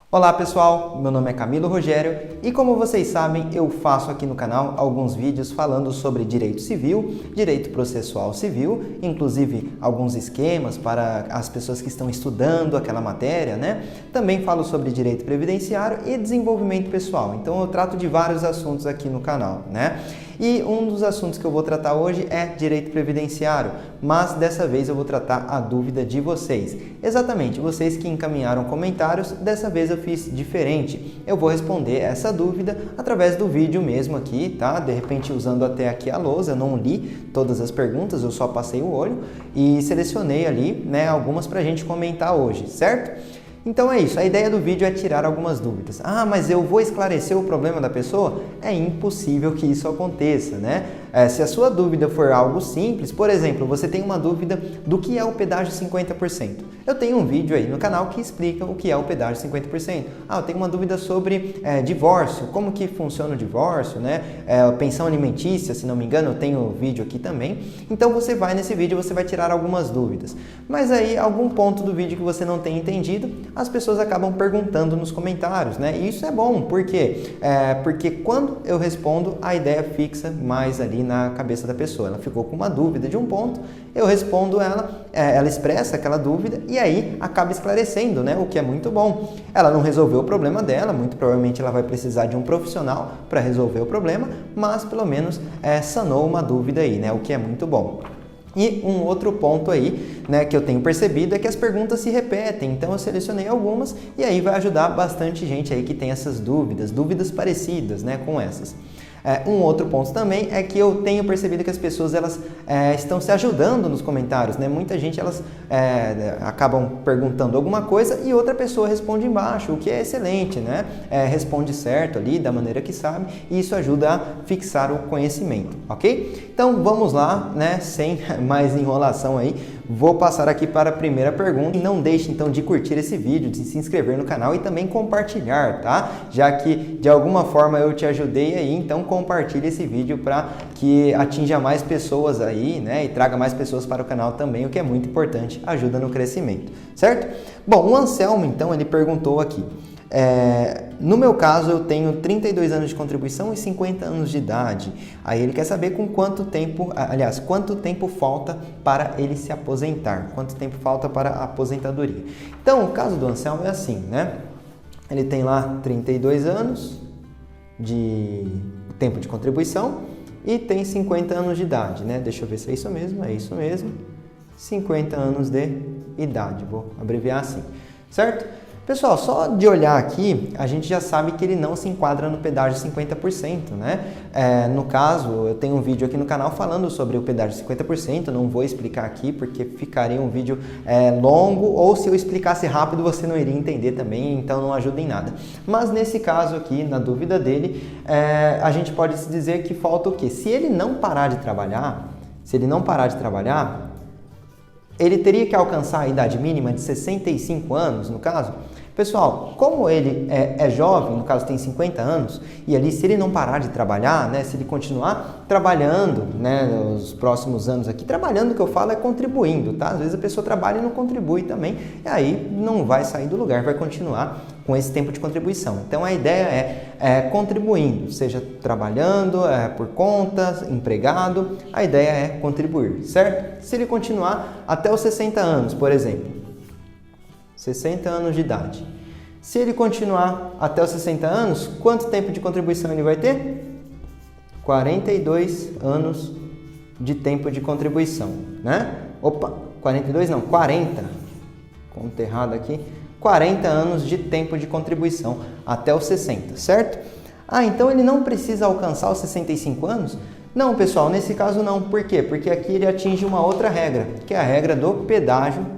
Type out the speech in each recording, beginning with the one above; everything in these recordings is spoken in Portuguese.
Olá pessoal, meu nome é Camilo Rogério e como vocês sabem, eu faço aqui no canal alguns vídeos falando sobre direito civil, direito processual civil, inclusive alguns esquemas para as pessoas que estão estudando aquela matéria, né? Também falo sobre direito previdenciário e desenvolvimento pessoal, então eu trato de vários assuntos aqui no canal, né? E um dos assuntos que eu vou tratar hoje é direito previdenciário, mas dessa vez eu vou tratar a dúvida de vocês. Exatamente, vocês que encaminharam comentários, dessa vez eu fiz diferente. Eu vou responder essa dúvida através do vídeo mesmo aqui, tá? De repente usando até aqui a lousa, eu não li todas as perguntas, eu só passei o olho e selecionei ali, né, algumas pra gente comentar hoje, certo? Então é isso, a ideia do vídeo é tirar algumas dúvidas. Ah, mas eu vou esclarecer o problema da pessoa? É impossível que isso aconteça, né? Se a sua dúvida for algo simples, por exemplo, você tem uma dúvida do que é o pedágio 50%. Eu tenho um vídeo aí no canal que explica o que é o pedágio 50%. Ah, eu tenho uma dúvida sobre divórcio, como que funciona o divórcio, né? Pensão alimentícia, se não me engano, eu tenho vídeo aqui também. Então você vai nesse vídeo, você vai tirar algumas dúvidas. Mas aí, algum ponto do vídeo que você não tem entendido, as pessoas acabam perguntando nos comentários, né? E isso é bom, por quê? Porque quando eu respondo, a ideia fixa mais ali na cabeça da pessoa. Ela ficou com uma dúvida de um ponto, eu respondo ela expressa aquela dúvida e aí acaba esclarecendo, né? O que é muito bom. Ela não resolveu o problema dela, muito provavelmente ela vai precisar de um profissional para resolver o problema, mas pelo menos sanou uma dúvida aí, né? O que é muito bom. E um outro ponto aí, né, que eu tenho percebido é que as perguntas se repetem, então eu selecionei algumas e aí vai ajudar bastante gente aí que tem essas dúvidas parecidas, né, com essas. Um outro ponto também é que eu tenho percebido que as pessoas elas estão se ajudando nos comentários, né? Muita gente elas acabam perguntando alguma coisa e outra pessoa responde embaixo, o que é excelente, né? Responde certo ali da maneira que sabe e isso ajuda a fixar o conhecimento, ok? Então vamos lá, né? Sem mais enrolação aí, vou passar aqui para a primeira pergunta. E não deixe então de curtir esse vídeo, de se inscrever no canal e também compartilhar, tá? Já que de alguma forma eu te ajudei aí, então compartilhe esse vídeo para que atinja mais pessoas aí, né? E traga mais pessoas para o canal também, o que é muito importante, ajuda no crescimento, certo? Bom, o Anselmo então ele perguntou aqui. No meu caso, eu tenho 32 anos de contribuição e 50 anos de idade. Aí ele quer saber com quanto tempo falta para ele se aposentar, quanto tempo falta para a aposentadoria. Então, o caso do Anselmo é assim, né? Ele tem lá 32 anos de tempo de contribuição e tem 50 anos de idade, né? Deixa eu ver se é isso mesmo, 50 anos de idade, vou abreviar assim, certo? Pessoal, só de olhar aqui, a gente já sabe que ele não se enquadra no pedágio 50%, né? No caso, eu tenho um vídeo aqui no canal falando sobre o pedágio 50%, não vou explicar aqui porque ficaria um vídeo longo, ou se eu explicasse rápido você não iria entender também, então não ajuda em nada. Mas nesse caso aqui, na dúvida dele, a gente pode se dizer que falta o quê? Se ele não parar de trabalhar, ele teria que alcançar a idade mínima de 65 anos, no caso. Pessoal, como ele é jovem, no caso tem 50 anos, e ali se ele não parar de trabalhar, né, se ele continuar trabalhando, né, nos próximos anos aqui, trabalhando, o que eu falo é contribuindo, tá? Às vezes a pessoa trabalha e não contribui também, e aí não vai sair do lugar, vai continuar com esse tempo de contribuição. Então a ideia é contribuindo, seja trabalhando por conta, empregado, a ideia é contribuir, certo? Se ele continuar até os 60 anos, por exemplo, 60 anos de idade. Se ele continuar até os 60 anos, quanto tempo de contribuição ele vai ter? 42 anos de tempo de contribuição, né? Opa, 42 não, 40. Conta errado aqui. 40 anos de tempo de contribuição até os 60, certo? Ah, então ele não precisa alcançar os 65 anos? Não, pessoal, nesse caso não. Por quê? Porque aqui ele atinge uma outra regra, que é a regra do pedágio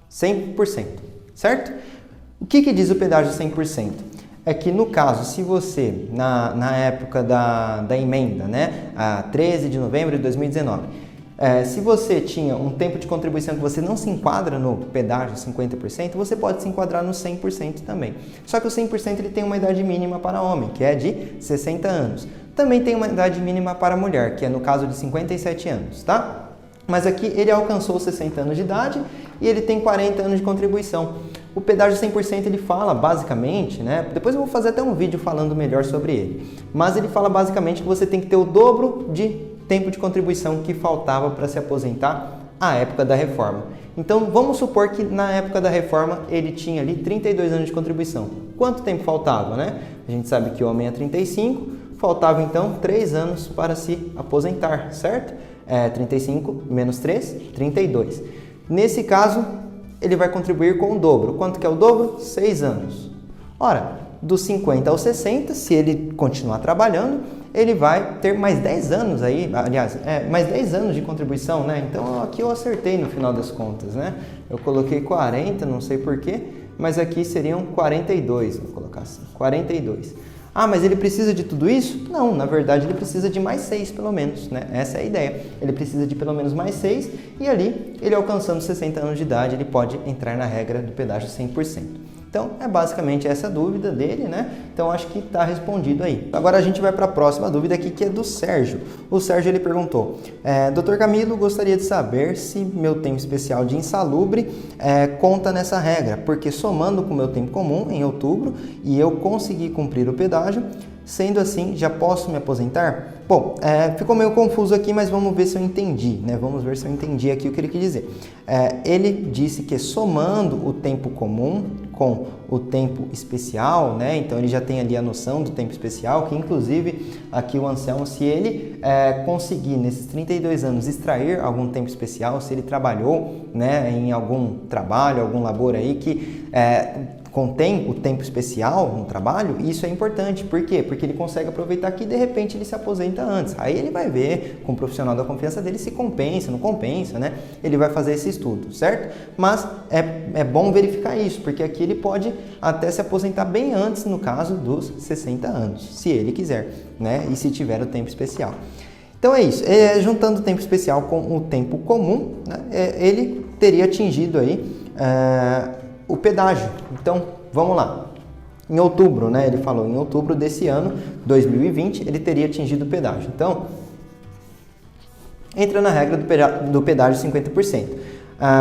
100%, certo? O que diz o pedágio 100%? É que no caso, se você, na época da emenda, né, a 13 de novembro de 2019, se você tinha um tempo de contribuição que você não se enquadra no pedágio 50%, você pode se enquadrar no 100% também. Só que o 100% ele tem uma idade mínima para homem, que é de 60 anos. Também tem uma idade mínima para mulher, que é no caso de 57 anos, tá? Mas aqui ele alcançou 60 anos de idade e ele tem 40 anos de contribuição. O pedágio 100% ele fala basicamente, né? Depois eu vou fazer até um vídeo falando melhor sobre ele. Mas ele fala basicamente que você tem que ter o dobro de tempo de contribuição que faltava para se aposentar à época da reforma. Então vamos supor que na época da reforma ele tinha ali 32 anos de contribuição. Quanto tempo faltava, né? A gente sabe que o homem é 35, faltava então 3 anos para se aposentar, certo? 35 menos 3, 32. Nesse caso, ele vai contribuir com o dobro. Quanto que é o dobro? 6 anos. Ora, dos 50 aos 60, se ele continuar trabalhando, ele vai ter mais 10 anos aí, aliás, mais 10 anos de contribuição, né? Então aqui eu acertei no final das contas, né? Eu coloquei 40, não sei porquê, mas aqui seriam 42, vou colocar assim, 42. Ah, mas ele precisa de tudo isso? Não, na verdade ele precisa de mais 6 pelo menos, né? Essa é a ideia. Ele precisa de pelo menos mais 6 e ali, ele alcançando 60 anos de idade, ele pode entrar na regra do pedágio 100%. Então, é basicamente essa dúvida dele, né? Então, acho que está respondido aí. Agora, a gente vai para a próxima dúvida aqui, que é do Sérgio. O Sérgio, ele perguntou, Dr. Camilo, gostaria de saber se meu tempo especial de insalubre conta nessa regra, porque somando com o meu tempo comum, em outubro, e eu consegui cumprir o pedágio, sendo assim, já posso me aposentar? Bom, ficou meio confuso aqui, mas vamos ver se eu entendi, né? Vamos ver se eu entendi aqui o que ele quis dizer. Ele disse que somando o tempo comum com o tempo especial, né? Então ele já tem ali a noção do tempo especial, que inclusive aqui o Anselmo, se ele conseguir nesses 32 anos extrair algum tempo especial, se ele trabalhou, né, em algum trabalho, algum labor aí que contém o tempo especial no trabalho, isso é importante. Por quê? Porque ele consegue aproveitar que de repente ele se aposenta antes. Aí ele vai ver com o profissional da confiança dele se compensa, não compensa, né? Ele vai fazer esse estudo, certo? Mas é bom verificar isso, porque aqui ele pode até se aposentar bem antes, no caso dos 60 anos, se ele quiser, né? E se tiver o tempo especial. Então é isso, juntando o tempo especial com o tempo comum, né? Ele teria atingido aí o pedágio. Então, vamos lá. Em outubro, né? Ele falou, em outubro desse ano, 2020, ele teria atingido o pedágio. Então, entra na regra do pedágio 50%.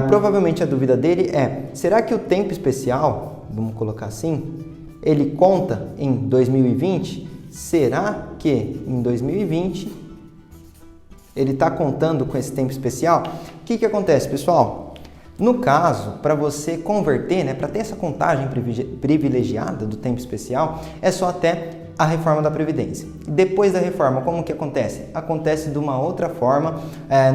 Provavelmente a dúvida dele será que o tempo especial, vamos colocar assim, ele conta em 2020? Será que em 2020 ele está contando com esse tempo especial? O que acontece, pessoal? No caso, para você converter, né, para ter essa contagem privilegiada do tempo especial, é só até a reforma da Previdência. Depois da reforma, como que acontece? Acontece de uma outra forma.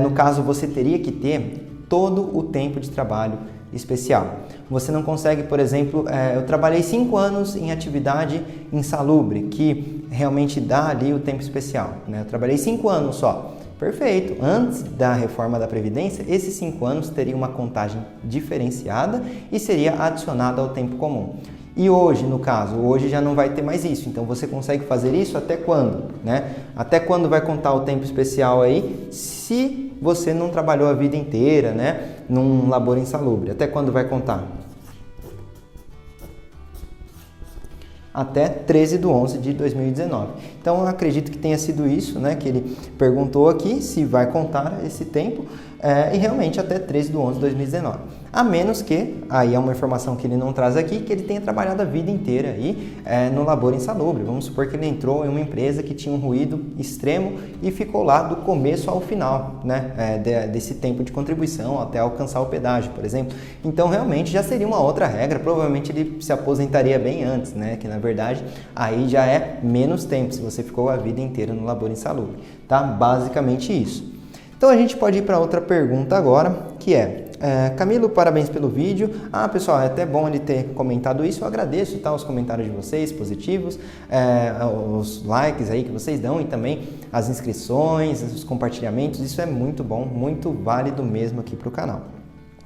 No caso, você teria que ter todo o tempo de trabalho especial. Você não consegue, por exemplo, eu trabalhei 5 anos em atividade insalubre, que realmente dá ali o tempo especial, né? Eu trabalhei 5 anos só. Perfeito. Antes da reforma da Previdência, esses 5 anos teriam uma contagem diferenciada e seria adicionada ao tempo comum. E hoje, no caso, hoje já não vai ter mais isso. Então, você consegue fazer isso até quando, né? Até quando vai contar o tempo especial aí, se você não trabalhou a vida inteira, né, num labor insalubre? Até quando vai contar? Até 13/11/2019. Então, eu acredito que tenha sido isso, né, que ele perguntou aqui, se vai contar esse tempo, e realmente até 13/11/2019. A menos que, aí é uma informação que ele não traz aqui, que ele tenha trabalhado a vida inteira aí no labor insalubre. Vamos supor que ele entrou em uma empresa que tinha um ruído extremo e ficou lá do começo ao final, né, desse tempo de contribuição até alcançar o pedágio, por exemplo. Então, realmente já seria uma outra regra, provavelmente ele se aposentaria bem antes, né, que na verdade aí já é menos tempo se você ficou a vida inteira no labor insalubre, tá? Basicamente isso. Então a gente pode ir para outra pergunta agora, que Camilo, parabéns pelo vídeo. Pessoal, é até bom ele ter comentado isso. Eu agradeço, tá, os comentários de vocês positivos, os likes aí que vocês dão e também as inscrições, os compartilhamentos. Isso é muito bom, muito válido mesmo aqui para o canal.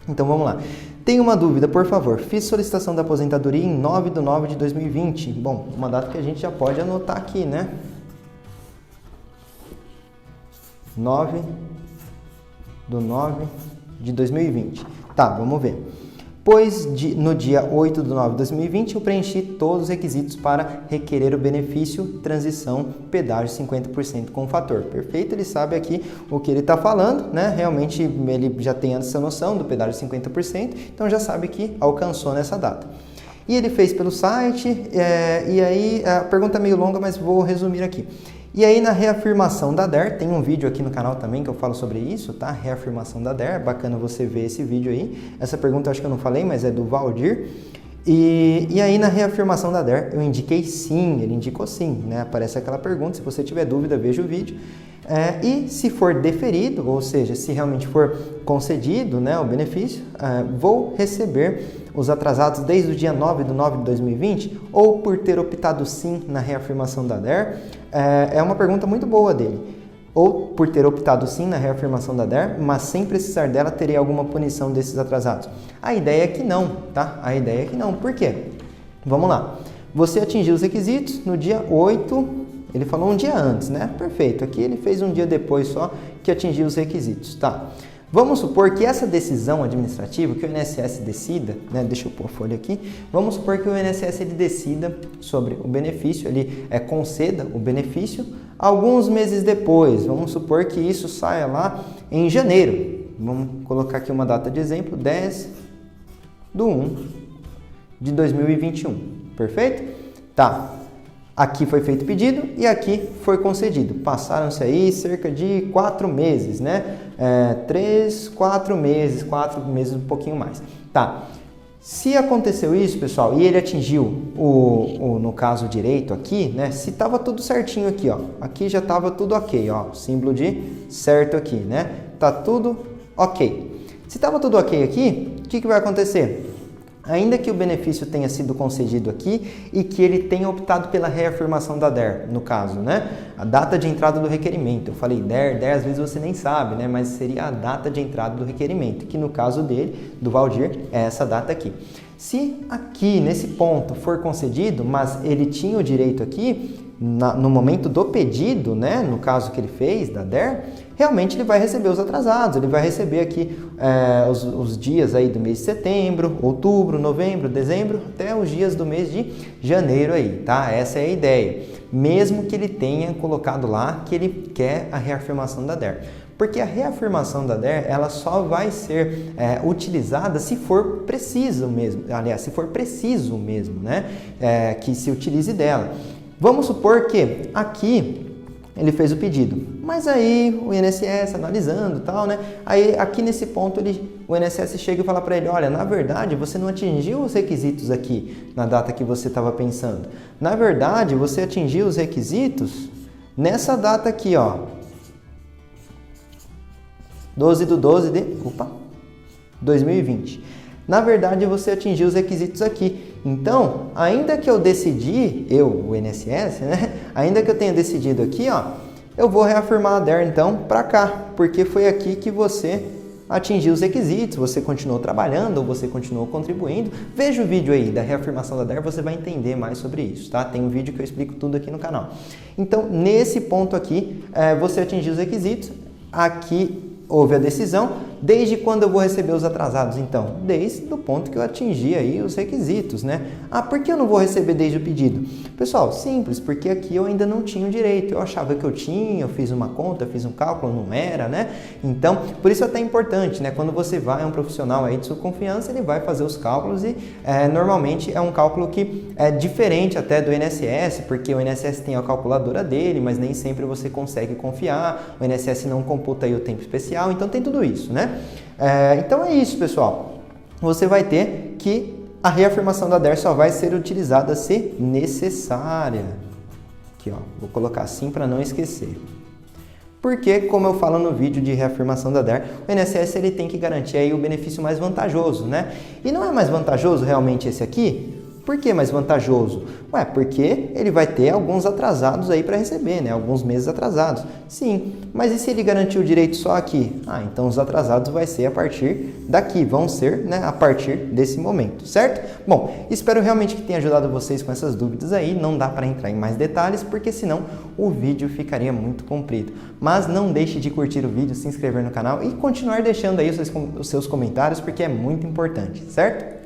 Então vamos lá. Tem uma dúvida, por favor. Fiz solicitação da aposentadoria em 9/9/2020. Bom, uma data que a gente já pode anotar aqui, né? 9/9/2020. Tá, vamos ver. pois no dia 8/9/2020 eu preenchi todos os requisitos para requerer o benefício transição pedágio 50% com fator. Perfeito, ele sabe aqui o que ele está falando, né? Realmente ele já tem essa noção do pedágio 50%, então já sabe que alcançou nessa data. E ele fez pelo site, e aí a pergunta é meio longa, mas vou resumir aqui. E aí na reafirmação da DER, tem um vídeo aqui no canal também que eu falo sobre isso, tá? Reafirmação da DER, bacana você ver esse vídeo aí. Essa pergunta eu acho que eu não falei, mas é do Valdir. E aí na reafirmação da DER eu indiquei sim, ele indicou sim, né? Aparece aquela pergunta, se você tiver dúvida veja o vídeo. E se for deferido, ou seja, se realmente for concedido, né, o benefício, vou receber os atrasados desde o dia 9/9/2020 ou por ter optado sim na reafirmação da DER? É uma pergunta muito boa dele. Ou por ter optado sim na reafirmação da DER, mas sem precisar dela, terei alguma punição desses atrasados? A ideia é que não, tá? A ideia é que não. Por quê? Vamos lá. Você atingiu os requisitos no dia 8, ele falou um dia antes, né? Perfeito. Aqui ele fez um dia depois só que atingiu os requisitos, tá? Vamos supor que essa decisão administrativa, que o INSS decida, né? Deixa eu pôr a folha aqui. Vamos supor que o INSS ele decida sobre o benefício, ele conceda o benefício alguns meses depois. Vamos supor que isso saia lá em janeiro. Vamos colocar aqui uma data de exemplo, 10/1/2021. Perfeito? Tá. Aqui foi feito o pedido e aqui foi concedido. Passaram-se aí cerca de 4 meses, né? 4 meses, um pouquinho mais. Tá. Se aconteceu isso, pessoal, e ele atingiu no caso direito aqui, né? Se estava tudo certinho aqui, ó. Aqui já estava tudo ok, ó. Símbolo de certo aqui, né? Tá tudo ok. Se estava tudo ok aqui, o que vai acontecer? Ainda que o benefício tenha sido concedido aqui e que ele tenha optado pela reafirmação da DER, no caso, né? A data de entrada do requerimento. Eu falei DER às vezes você nem sabe, né? Mas seria a data de entrada do requerimento, que no caso dele, do Valdir, é essa data aqui. Se aqui, nesse ponto, for concedido, mas ele tinha o direito aqui, no momento do pedido, né? No caso que ele fez, da DER, realmente ele vai receber os atrasados, ele vai receber aqui os dias aí do mês de setembro, outubro, novembro, dezembro, até os dias do mês de janeiro aí, tá? Essa é a ideia. Mesmo que ele tenha colocado lá que ele quer a reafirmação da DER. Porque a reafirmação da DER, ela só vai ser utilizada se for preciso mesmo, aliás, se for preciso mesmo, né? Que se utilize dela. Vamos supor que aqui ele fez o pedido, mas aí o INSS analisando e tal, né? Aí aqui nesse ponto o INSS chega e fala para ele, olha, na verdade você não atingiu os requisitos aqui na data que você estava pensando. Na verdade você atingiu os requisitos nessa data aqui, ó. 12/12/2020. Na verdade, você atingiu os requisitos aqui. Então, ainda que eu decidi, o INSS, né? Ainda que eu tenha decidido aqui, ó, eu vou reafirmar a DER, então, para cá, porque foi aqui que você atingiu os requisitos, você continuou trabalhando ou você continuou contribuindo. Veja o vídeo aí da reafirmação da DER, você vai entender mais sobre isso, tá? Tem um vídeo que eu explico tudo aqui no canal. Então, nesse ponto aqui, você atingiu os requisitos, aqui houve a decisão. Desde quando eu vou receber os atrasados, então? Desde o ponto que eu atingi aí os requisitos, né? Ah, por que eu não vou receber desde o pedido? Pessoal, simples, porque aqui eu ainda não tinha o direito. Eu achava que eu tinha, eu fiz uma conta, fiz um cálculo, não era, né? Então, por isso é até importante, né? Quando você vai a um profissional aí de sua confiança, ele vai fazer os cálculos e normalmente é um cálculo que é diferente até do INSS, porque o INSS tem a calculadora dele, mas nem sempre você consegue confiar, o INSS não computa aí o tempo especial, então tem tudo isso, né? Então é isso, pessoal. Você vai ter que a reafirmação da DER só vai ser utilizada se necessária. Aqui, ó, vou colocar assim para não esquecer. Porque, como eu falo no vídeo de reafirmação da DER, o INSS ele tem que garantir aí o benefício mais vantajoso, né? E não é mais vantajoso realmente esse aqui? Por que mais vantajoso? Ué, porque ele vai ter alguns atrasados aí para receber, né? Alguns meses atrasados. Sim, mas e se ele garantir o direito só aqui? Ah, então os atrasados vai ser a partir daqui, vão ser, né, a partir desse momento, certo? Bom, espero realmente que tenha ajudado vocês com essas dúvidas aí. Não dá para entrar em mais detalhes, porque senão o vídeo ficaria muito comprido. Mas não deixe de curtir o vídeo, se inscrever no canal e continuar deixando aí os seus comentários, porque é muito importante, certo?